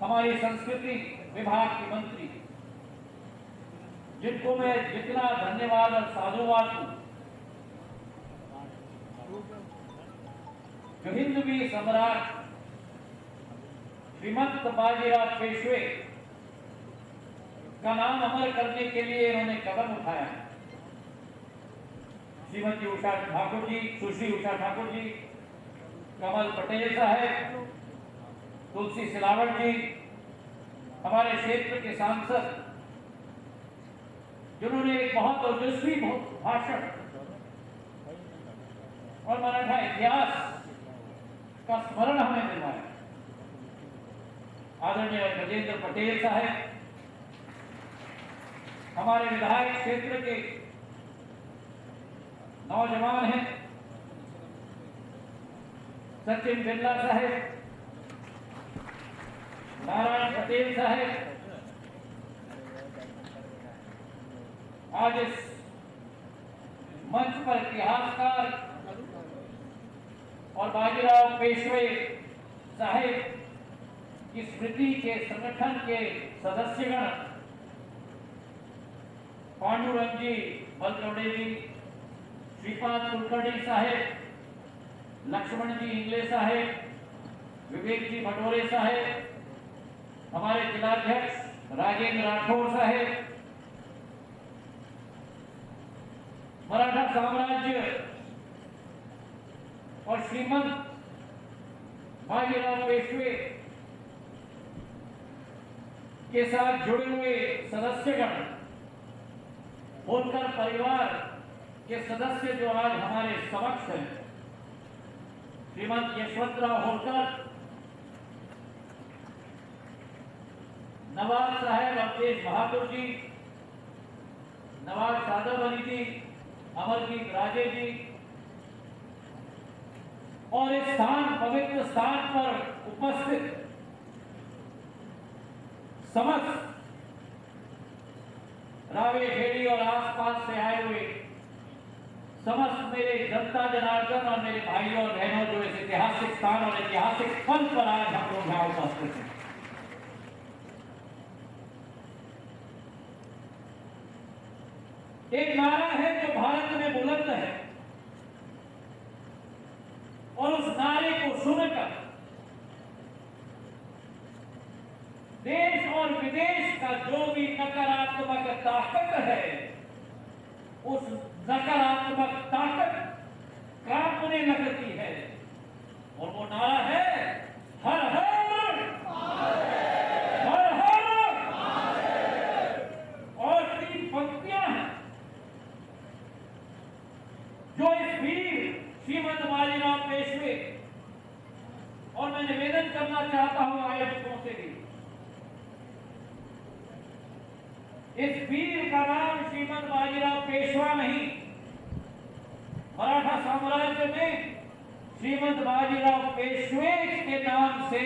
हमारी संस्कृति विभाग के मंत्री, जिनको मैं जितना धन्यवाद और साधुवाद दूं, जो हिंदवी सम्राट श्रीमंत बाजीराव पेशवे का नाम अमर करने के लिए इन्होंने कदम उठाया। श्रीमती उषा ठाकुर जी, सुश्री उषा ठाकुर जी, कमल पटेल साहब, तुलसी सिलावट जी, हमारे क्षेत्र के सांसद, जिन्होंने एक बहुत ओजस्वी भाषण और मराठा इतिहास का स्मरण हमें दिलवाया। आदरणीय गजेंद्र पटेल साहब, हमारे विधायक क्षेत्र के नौजवान हैं, सचिन बिरला साहब, नारायण पटेल साहब, आज इस मंच पर इतिहासकार और बाजीराव पेशवे साहेब की स्मृति के संगठन के सदस्यगण पांडुरंग जी बलकवड़े जी, श्रीपाद कुलकर्णी साहेब, लक्ष्मण जी इंगले साहेब, विवेक जी भटोरे साहेब, हमारे जिलाध्यक्ष राजेंद्र राठौर साहेब, मराठा साम्राज्य और श्रीमंत बाजीराव पेशवे के साथ जुड़े हुए सदस्यगण, होलकर परिवार के सदस्य जो आज हमारे समक्ष हैं, श्रीमंत यशवंतराव होलकर, नवाब साहेब अवधेश बहादुर जी, नवाब सादब अली जी, अमरजीत राजे जी, और इस पवित्र स्थान पर उपस्थित समस्त रावे खेड़ी और आसपास से आए हुए समस्त मेरे जनता जनार्दन और मेरे भाइयों और बहनों, जो इस ऐतिहासिक स्थान और ऐतिहासिक पल पर आज हम लोग यहाँ उपस्थित हैं। एक नारा है जो भारत में बुलंद है, और उस नारे को सुनकर देश और विदेश का जो भी नकारात्मक ताकत है, उस नकारात्मक ताकत कांपने लगती है, और वो नारा है हर हर हर हर। और 3 पंक्तियां हैं जो इस वीर श्रीमंत बाजीराव पेशवे, और मैं निवेदन करना चाहता हूं आयोजकों से भी, इस वीर का नाम श्रीमंत बाजीराव पेशवा नहीं, मराठा साम्राज्य में श्रीमंत बाजीराव पेशवे के नाम से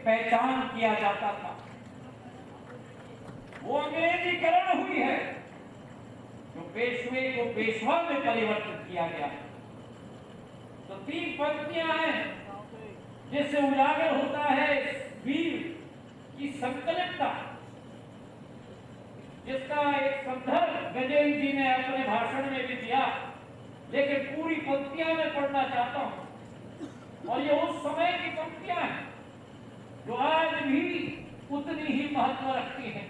पहचान किया जाता था। वो अंग्रेजीकरण हुई है, जो पेशवे को पेशवा में परिवर्तित किया गया। तो 3 पंक्तियां हैं जिससे उजागर होता है इस वीर की संकल्पता, जिसका एक संदर्भ गजेंद्र जी ने अपने भाषण में भी दिया, लेकिन पूरी पंक्तियां मैं पढ़ना चाहता हूं। और ये उस समय की पंक्तियां हैं जो आज भी उतनी ही महत्व रखती हैं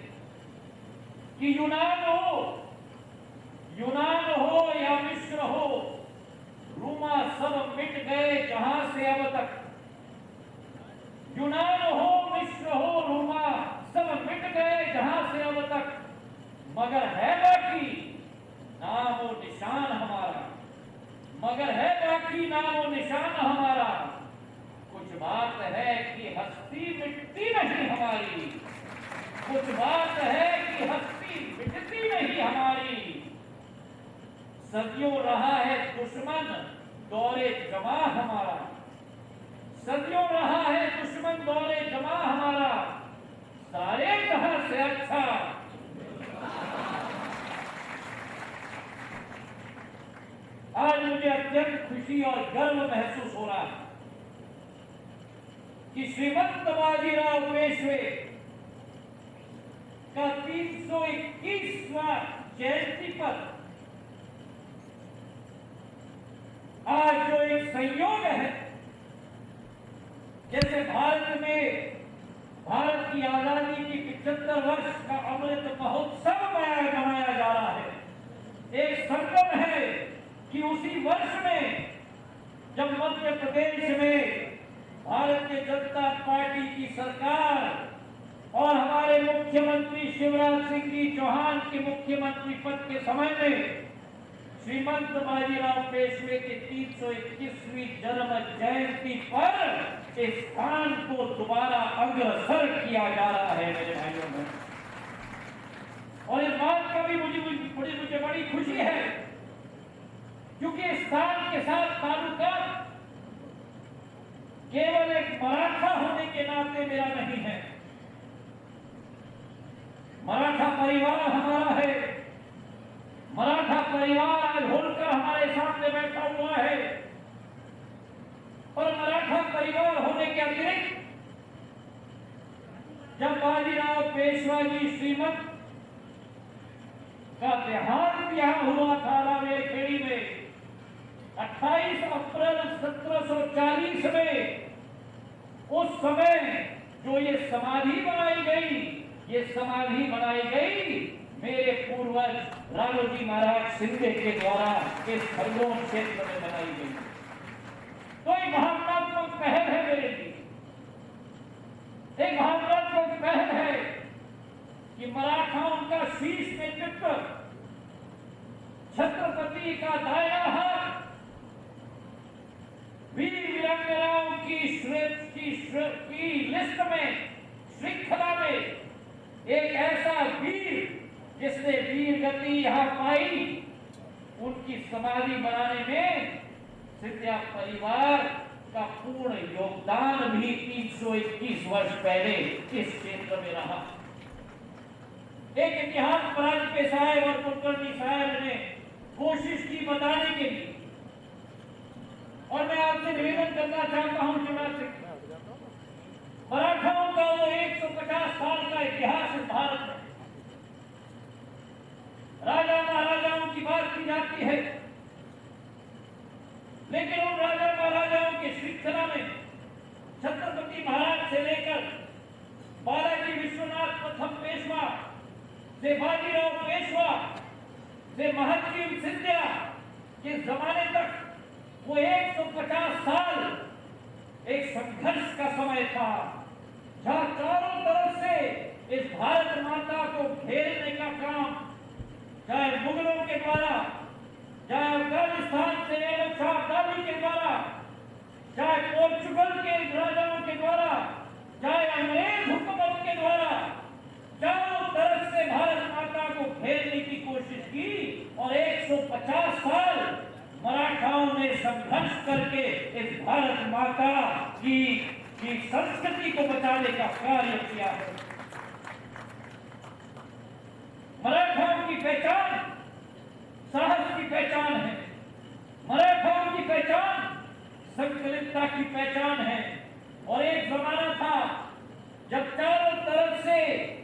कि यूनान हो या मिस्र हो, रूमा सब मिट गए जहां से अब तक। यूनान हो, मिस्र हो, रूमा सब मिट गए जहां से अब तक, मगर है बाकी नामो निशान हमारा, मगर है बाकी नामो निशान हमारा। कुछ बात है कि हस्ती मिटती नहीं हमारी, कुछ बात है कि हस्ती मिटती नहीं हमारी। सदियों रहा है दुश्मन दौरे जमा हमारा, सदियों रहा है दुश्मन दौरे जमा हमारा, सारे तरह से अच्छा। आज मुझे अत्यंत खुशी और गर्व महसूस हो रहा है कि श्रीमंत बाजीराव पेशवे का 321वां जयंती पर आज जो एक संयोग है, जैसे भारत में भारत की आजादी की 75 वर्ष का अमृत महोत्सव मनाया जा रहा है। एक संगम है कि उसी वर्ष में जब मध्य प्रदेश में भारतीय जनता पार्टी की सरकार और हमारे मुख्यमंत्री शिवराज सिंह जी चौहान के मुख्यमंत्री पद के समय में श्रीमंत बाजीराव पेशवे के 321वीं जन्म जयंती पर इस स्थान को दोबारा अग्रसर किया जा रहा है मेरे भाइयों में। और इस बात का भी मुझे बड़ी खुशी है, क्योंकि इस स्थान के साथ ताल्लुकात केवल एक मराठा होने के नाते मेरा नहीं है। मराठा परिवार हमारा है। मराठा परिवार आज होलकर हमारे सामने बैठा हुआ है। और मराठा परिवार होने के अतिरिक्त जब बाजीराव पेशवा जी श्रीमंत का देहांत यहां हुआ था रावेरखेड़ी में 28 अप्रैल 1740 में, उस समय जो ये समाधि बनाई गई मेरे पूर्वज रालोजी महाराज सिंधे के द्वारा इस खरगोन क्षेत्र में बनाई गई। तो एक भावनात्मक पहल है मेरे लिए, एक भावनात्मक पहल है कि मराठाओं का शीर्ष नेतृत्व, छत्रपति का दाहिना हाथ, वीर वीरांगनाओं की लिस्ट में, श्रृंखला में एक ऐसा वीर जिसने वीर गति यहां पाई, उनकी समाधि बनाने में सिंधिया परिवार का पूर्ण योगदान भी 321 वर्ष पहले इस क्षेत्र में रहा। एक इतिहास परांजपे साहब और कुलकर्णी साहब ने कोशिश की बताने के लिए, और मैं आपसे निवेदन करना चाहता हूं शिवराज सिंह, मराठाओं का वो 150 साल का इतिहास है भारत में। राजा महाराजाओं की बात की जाती है, लेकिन उन राजा महाराजाओं के श्रृंखला में छत्रपति महाराज से लेकर बालाजी विश्वनाथ प्रथम पेशवा से बाजीराव पेशवा से महदजी सिंधिया के जमाने तक वो 150 साल एक संघर्ष का समय था, जहां चारों तरफ से इस भारत माता को घेरने का काम, चाहे मुगलों के द्वारा, चाहे अफगानिस्तान से अहमद शाह अब्दाली के द्वारा, चाहे पोर्चुगल के राजाओं के द्वारा, चाहे अंग्रेज हुकूमत के द्वारा, चारों तरफ से भारत माता को घेरने की कोशिश की और 150 साल मराठाओं ने संघर्ष करके इस भारत माता की संस्कृति को बचाने का कार्य किया है। मराठाओं की पहचान साहस की पहचान है, मराठाओं की पहचान संकलितता की पहचान है। और एक जमाना था जब चारों तरफ से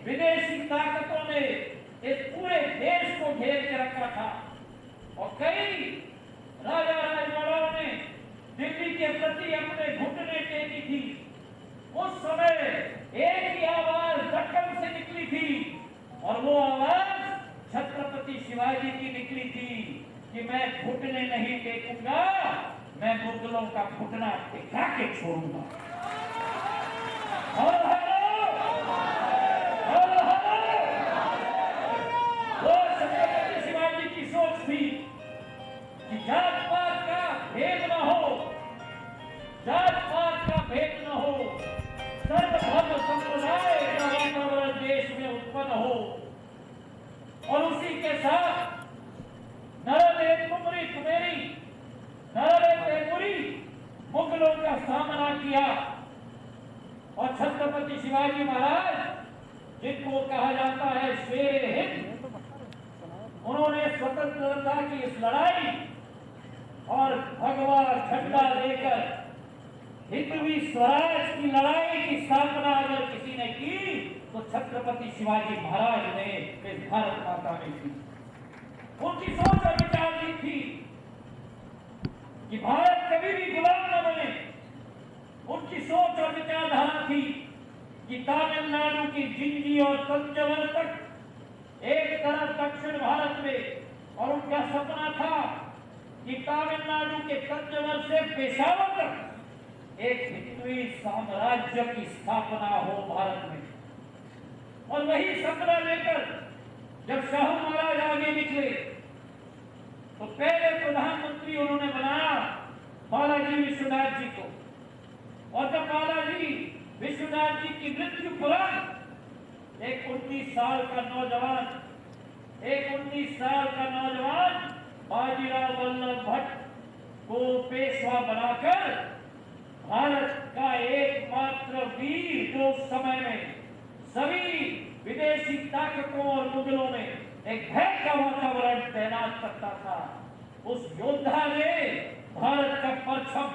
विदेशी ताकतों ने इस पूरे देश को घेर के रखा था और कई राजा राजवाड़ाओं ने दिल्ली के प्रति अपने घुटने टेकी थी। उस समय एक ही आवाज दक्कन से निकली थी और वो आवाज छत्रपति शिवाजी की निकली थी कि मैं घुटने नहीं टेकूंगा, मैं मुगलों का घुटना टिका के छोड़ूंगा। और वो छत्रपति शिवाजी की सोच थी कि जात पात का भेद न हो, जात पात का भेद न हो, सर्वधर्म संप्रदाय का वातावरण देश में उत्पन्न हो। और उसी के साथ नरले तुमरी तुमेरी, नरले तेमुरी मुगलों का सामना किया। और छत्रपति शिवाजी महाराज, जिनको कहा जाता है शेरे हिंद, उन्होंने स्वतंत्रता की इस लड़ाई और भगवा झंडा लेकर हिंदवी स्वराज की लड़ाई की स्थापना अगर किसी ने की तो तो छत्रपति शिवाजी महाराज ने इस भारत माता में थी। उनकी सोच और विचार थी कि भारत कभी भी गुलाम न बने। उनकी सोच और विचारधारा थी कि तमिलनाडु की जिंजी और तंजौर तक एक तरफ दक्षिण भारत में, और उनका सपना था कि तमिलनाडु के तंजौर से पेशावर तक एक हिंदवी साम्राज्य की स्थापना हो भारत में। और वही सपना लेकर जब शाहू महाराज आगे निकले तो पहले प्रधानमंत्री उन्होंने बनाया बालाजी विश्वनाथ जी को। और जब बालाजी विश्वनाथ जी की मृत्यु तुरंत एक 19 साल का नौजवान बाजीराव वल्लभ भट्ट को पेशवा बनाकर भारत का एकमात्र वीर जो उस समय में सभी विदेशी ताकतों और मुगलों में एक भय का वातावरण तैनात करता था, उस योद्धा ने भारत का परचम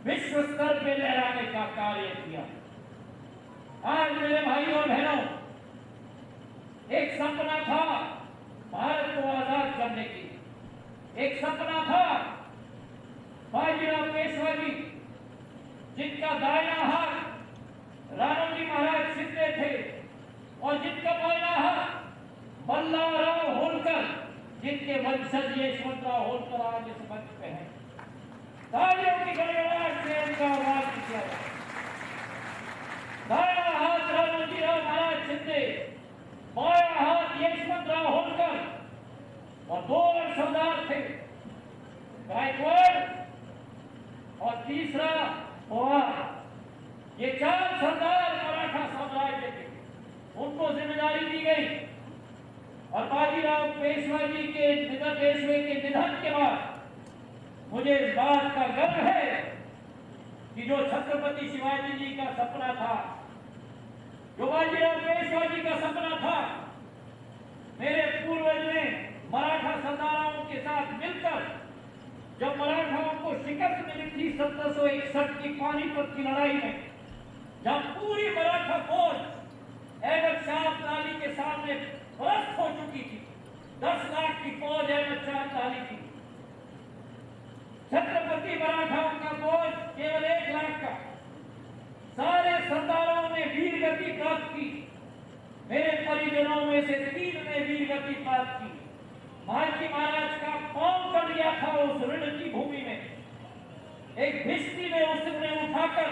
विश्व स्तर पे लहराने का कार्य किया। आज मेरे भाइयों और बहनों, एक सपना था भारत को आजाद करने की, एक सपना था बाजीराव पेशवा जी, जिनका दाहिना हाथ राणोजी महाराज शिंदे थे और जिनका बायां हाथ बल्लाराव होलकर, जिनके वंशज यशवंतराव होलकर आज इस मंच पे हैं। तालियों की गड़गड़ाहट से उनका आवाज किया जाए। दायां हाथ राणोजी महाराज शिंदे, बायां हाथ यशवंतराव होलकर, और दो और सरदार थे, गायकवाड़ और तीसरा पवार। ये चार सरदार मराठा साम्राज्य के, उनको जिम्मेदारी दी गई। और बाजीराव पेशवा जी के निधन के बाद मुझे इस बात का गर्व है कि जो छत्रपति शिवाजी जी का सपना था, जो बाजीराव पेशवा जी का सपना था, मेरे पूर्वज ने मराठा सरदारों के साथ मिलकर जब मराठाओं को शिकस्त मिली थी 1761 की पानीपत की लड़ाई में, जब पूरी मराठा फौज अहमद शाह अब्दाली के सामने परास्त हो चुकी थी, 10 लाख की फौज अहमद शाह अब्दाली की, छत्रपति मराठाओं का फौज केवल 1 लाख का, सारे सरदारों ने वीर गति प्राप्त की। मेरे परिजनों में से 3 ने वीर गति प्राप्त की। महाजी महाराज का पांव कट गया था उस ऋण की भूमि में, एक भिष्टी ने उसने उठाकर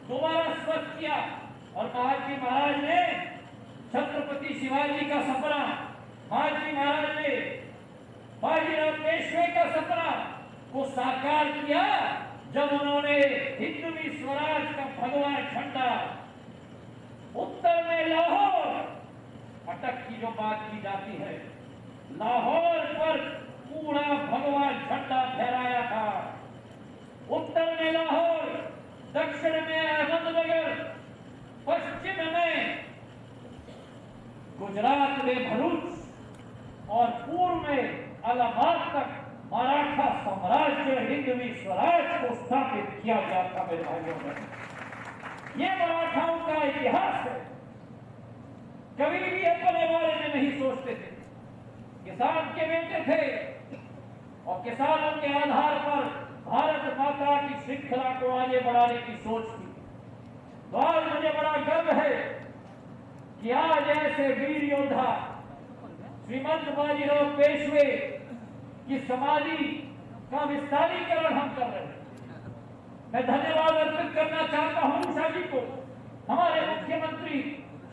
दोबारा स्वस्थ किया। और महाजी महाराज ने छत्रपति शिवाजी का सपना, महाजी महाराज ने बाजीराव पेशवे का सपना को साकार किया जब उन्होंने हिंदवी स्वराज का भगवा झंडा उत्तर में लाहौर, अटक की जो बात की जाती है, लाहौर पर पूरा भगवा झंडा फहराया था। उत्तर में लाहौर, दक्षिण में अहमदनगर, पश्चिम में गुजरात में भरूच और पूर्व में इलाहाबाद तक मराठा साम्राज्य हिंदवी स्वराज को स्थापित किया गया था। मेरे भाइयों बहनों, ये मराठाओं का इतिहास है। कभी भी अपने बारे में नहीं सोचते थे, किसान के बेटे थे और किसानों के आधार पर भारत माता की श्रृंखला को आगे बढ़ाने की सोच थी। तो आज मुझे बड़ा गर्व है कि आज ऐसे वीर योद्धा श्रीमंत बाजीराव पेशवे की समाधि का विस्तारीकरण हम कर रहे हैं। मैं धन्यवाद अर्पित करना चाहता हूं उषा जी को, हमारे मुख्यमंत्री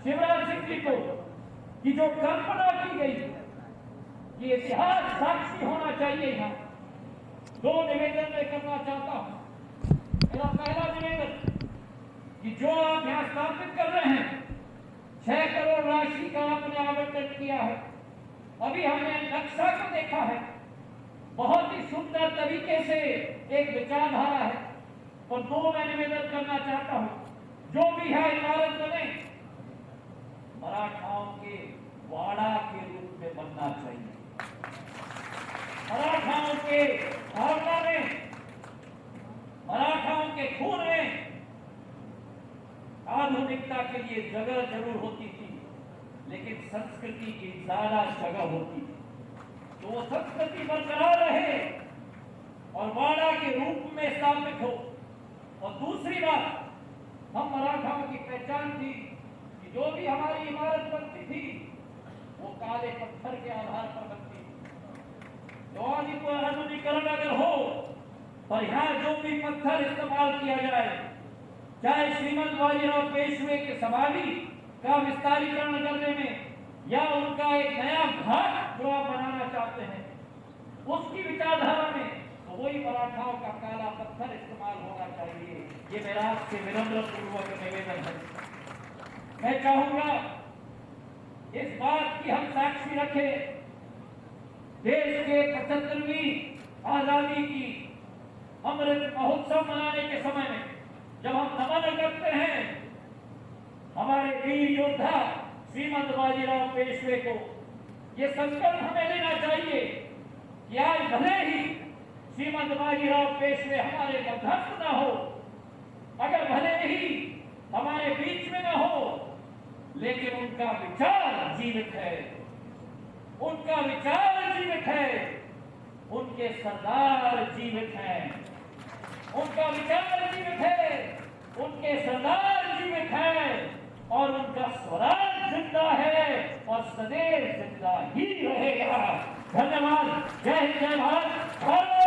शिवराज सिंह जी को, कि जो कल्पना की गई कि इतिहास साक्षी होना चाहिए। यहाँ 2 निवेदन मैं करना चाहता हूं। मेरा पहला निवेदन कि जो आप यहाँ स्थापित कर रहे हैं, 6 करोड़ राशि का आपने आवंटन किया है। अभी हमने नक्शा को देखा है, बहुत ही सुंदर तरीके से एक विचारधारा है। और 2 मैं निवेदन करना चाहता हूं, जो भी है इमारत बने मराठाओं के वाड़ा के रूप में बनना चाहिए। मराठाओं के भावना में, मराठाओं के खून में आधुनिकता के लिए जगह जरूर होती थी, लेकिन संस्कृति की ज्यादा जगह होती है, तो वो संस्कृति बरकरार रहे और वाड़ा के रूप में स्थापित हो। और दूसरी बात, हम मराठाओं की पहचान थी कि जो भी हमारी इमारत बनती थी वो काले पत्थर के आधार पर बनती थी। तो आधुनिकीकरण अगर हो और यहाँ जो भी पत्थर इस्तेमाल किया जाए, चाहे श्रीमंत बाजीराव पेशवे के समाधि का विस्तारीकरण करने में या उनका एक नया घाट जो आप बनाना चाहते हैं उसकी विचारधारा में, तो वही मराठाओं का काला पत्थर इस्तेमाल होना चाहिए। ये मेरा आपसे विनम्र पूर्वक निवेदन है। मैं चाहूंगा इस बात की हम साक्षी रखें, देश के 75वीं आजादी की अमृत महोत्सव मनाने के समय में जब हम नमन करते हैं हमारे वीर योद्धा श्रीमंत बाजीराव पेशवे को, ये संकल्प हमें लेना चाहिए कि आज भले ही श्रीमंत बाजीराव पेशवे हमारे मध्यस्थ न हो, अगर भले ही हमारे बीच में न हो, लेकिन उनका विचार जीवित है, उनका विचार जीवित है, उनके सरदार जीवित हैं, उनका विचार जीवित है, उनके सरदार जीवित हैं और उनका स्वराज जिंदा है और सदैव जिंदा ही रहेगा। धन्यवाद। जय हिंद, जय भारत।